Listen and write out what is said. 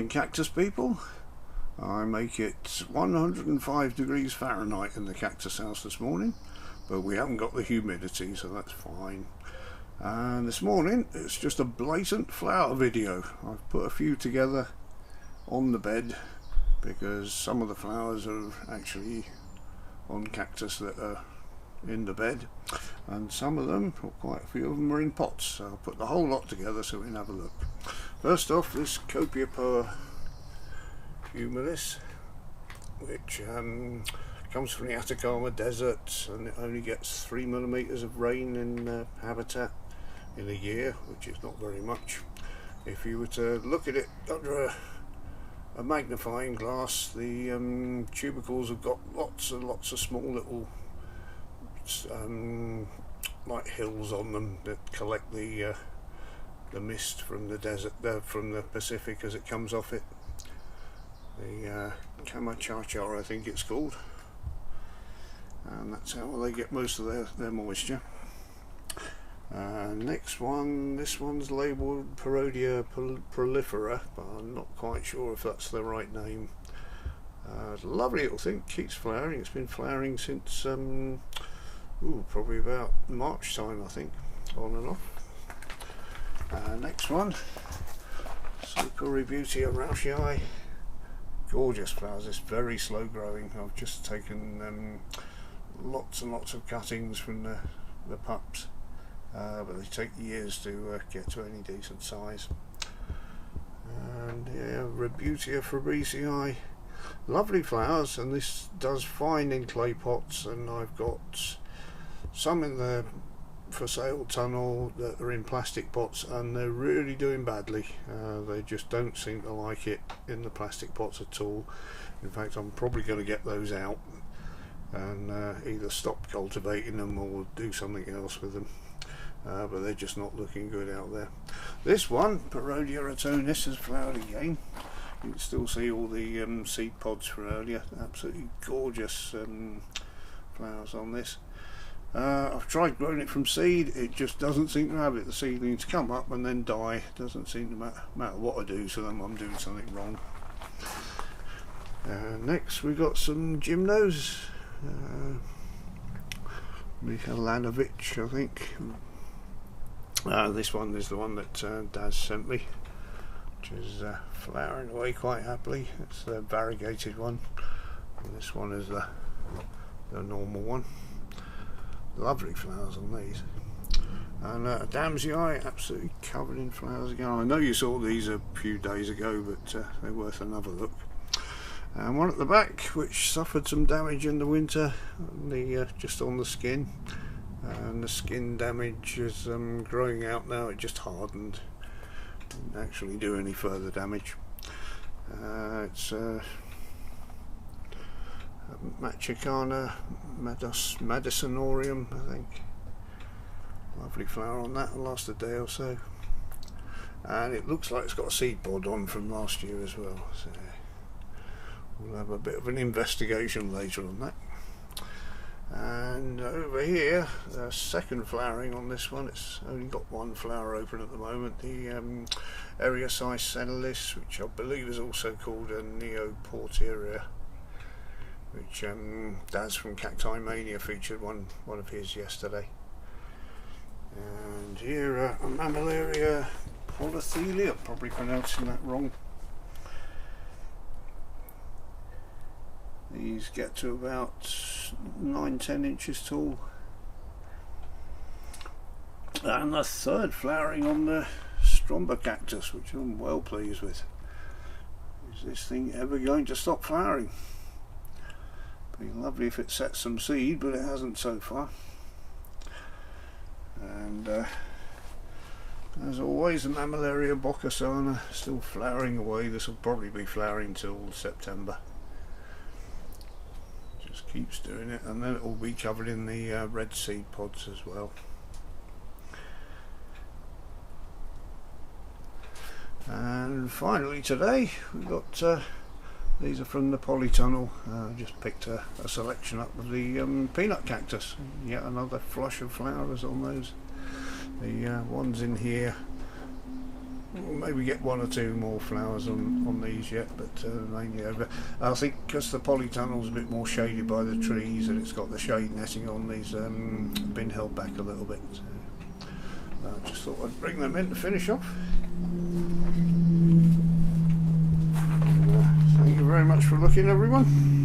morning, cactus people. I make it 105 degrees Fahrenheit in the cactus house this morning, but we haven't got the humidity, so that's fine. And this morning it's just a blatant flower video. I've put a few together on the bed because some of the flowers are actually on cactus that are in the bed, and some of them, or quite a few of them, are in pots, so I'll put the whole lot together so we can have a look. First off, this Copiapoa humilis, which comes from the Atacama Desert, and it only gets 3 millimeters of rain in habitat in a year, which is not very much. If you were to look at it under a magnifying glass, the tubercles have got lots and lots of small little like hills on them that collect the mist from the desert, from the Pacific as it comes off it. The Camachacha, I think it's called, and that's how they get most of their moisture. Next one, this one's labelled Parodia prolifera, but I'm not quite sure if that's the right name. It's a lovely little thing, keeps flowering. It's been flowering since probably about March time, I think, on and off. Next one, Rebutia rauschii. Gorgeous flowers. It's very slow growing. I've just taken lots and lots of cuttings from the pups, but they take years to get to any decent size. And yeah, Rebutia fabricii, lovely flowers, and this does fine in clay pots, and I've got some in the for sale tunnel that are in plastic pots, and they're really doing badly. They just don't seem to like it in the plastic pots at all. In fact, I'm probably going to get those out and either stop cultivating them or do something else with them, but they're just not looking good out there. This one, Parodia atonis, has flowered again. You can still see all the seed pods from earlier. Absolutely gorgeous flowers on this. I've tried growing it from seed. It just doesn't seem to have it. The seedlings come up and then die. It doesn't seem to matter what I do to them, I'm doing something wrong. Next we've got some gymnos. Mihalanovic, I think. This one is the one that Daz sent me, which is flowering away quite happily. It's the variegated one, and this one is the normal one. Lovely flowers on these. And Adamsii, absolutely covered in flowers again. I know you saw these a few days ago, but they're worth another look. And one at the back, which suffered some damage in the winter, just on the skin. And the skin damage is growing out now. It just hardened. Didn't actually do any further damage. It's Machicana Madisonorium, I think. Lovely flower on that. It'll last a day or so, and it looks like it's got a seed pod on from last year as well, so we'll have a bit of an investigation later on that. And over here, the second flowering on this one. It's only got one flower open at the moment, the Eriaceae senilis, which I believe is also called a Neoporteria, which Daz from Cacti Mania featured one of his yesterday. And here a Mammillaria polythelia, probably pronouncing that wrong. These get to about 9-10 inches tall. And the third flowering on the Stromba cactus, which I'm well pleased with. Is this thing ever going to stop flowering? Be lovely if it sets some seed, but it hasn't so far. And as always, the Mammillaria boccasana still flowering away. This will probably be flowering till September. Just keeps doing it, and then it will be covered in the red seed pods as well. And finally today we've got these are from the polytunnel. Just picked a selection up of the peanut cactus. Yet another flush of flowers on those. The ones in here We'll maybe get one or two more flowers on these yet, but mainly over. I think because the polytunnel's a bit more shaded by the trees and it's got the shade netting on, these been held back a little bit. So I just thought I'd bring them in to finish off. Thank you very much for looking, everyone.